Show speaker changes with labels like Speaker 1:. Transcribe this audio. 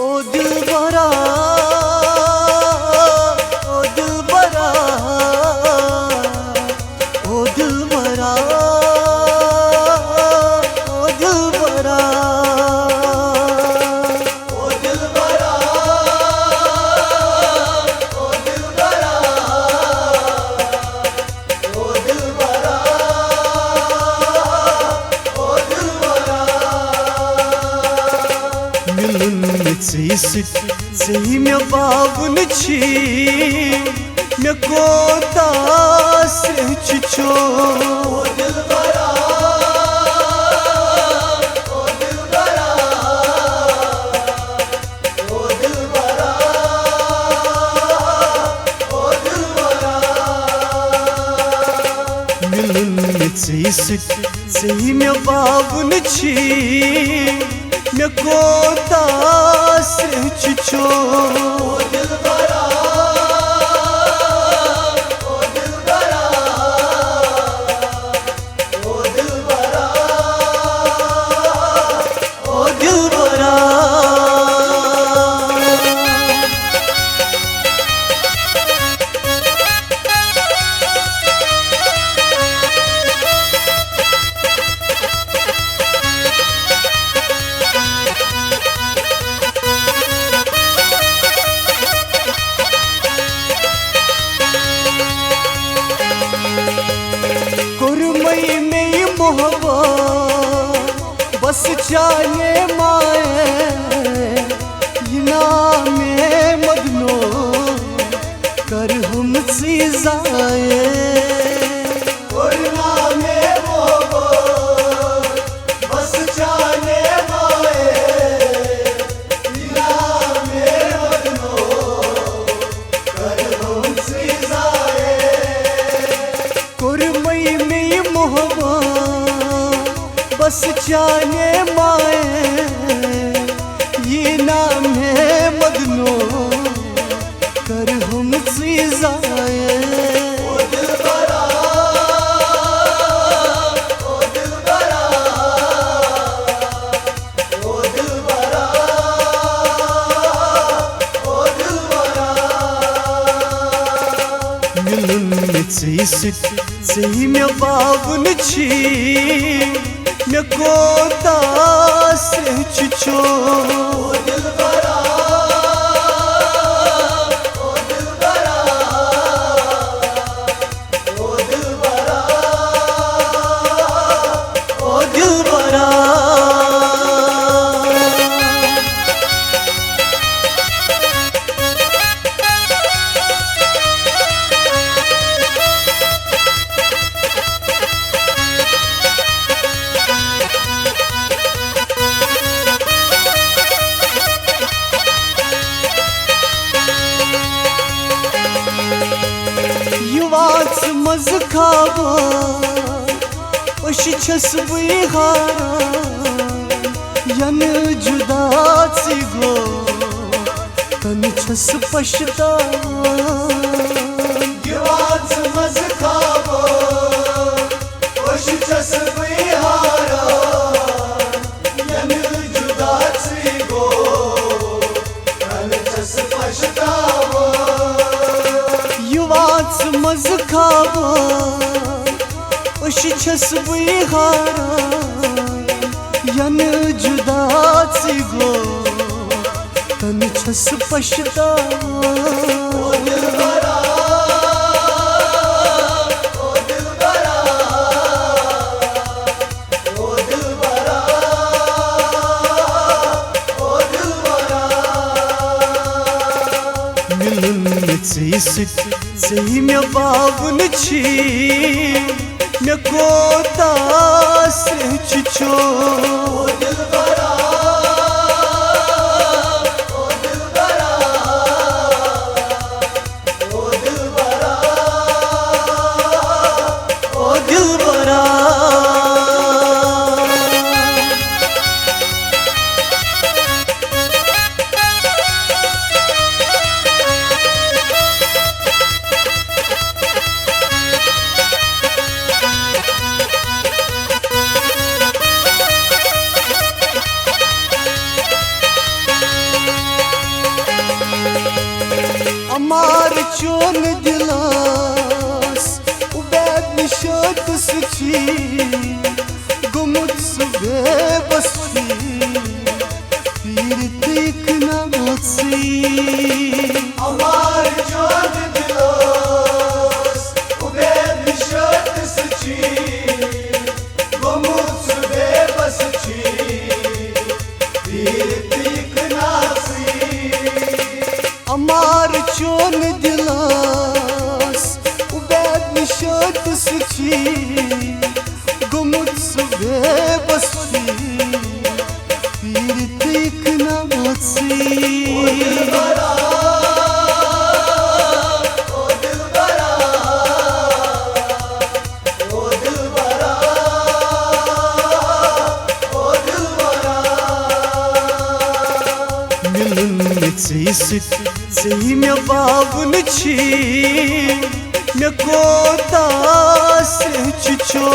Speaker 1: ओ दिलबरा, ओ दिलबरा, ओ दिलबरा, ओ दिलबरा, ओ दिलबरा, ओ दिलबरा, ओ दिलबरा, ओ दिलबरा। मिलन से मे बावन छी मे कोता से छो ओ दिलबरा, ओ दिलबरा, ओ दिलबरा, ओ दिलबरा। मिलन से मे बावन छी मे कोता से छो ओ दिलबरा, ओ दिलबरा, ओ दिलबरा, ओ दिलबरा। कुरमई में मोहब्बत बस जाने माए में मदनो कर हम जाए बस जाने माए में मदनो कर हम जाए। कुरमई में मोहब्बत बस जाने माए ये नाम है मदनो कर हम जाए। ओ दिलबरा, ओ दिलबरा, ओ दिलबरा, ओ दिलबरा। मिलन से मे बावन छी मे कोता से छो ओ दिलबरा, ओ दिलबरा, ओ दिलबरा, ओ दिलबरा। युवाच मज खावा अशी छस हारा यन जुदाची गो तन छस पछता। युवाच मज खावा अशी छस हारा यन जुदाची गो तन छस पछता। युवाच मज खावा अशी छस हारा यन जुदाची गो तन छस पछता। ओ दिलबरा, ओ दिलबरा, ओ दिलबरा, ओ दिलबरा। मिलन से मे बावन छी मे कोता से छो ओ दिलबरा, ओ दिलबरा, ओ दिलबरा, ओ दिलबरा। चोन दिलास उबैद निशात सची गुमुत सुबह बसी पीर देख नासी अमार चोन दिलास उबैद निशात सची गुमुत सुबह बसी पीर देख नासी अमार चोन दिलास उबैद निशात सची गुमुत सुबह बसी पीर देख नासी Ți mi-a bavun ci mi-a coda se cicio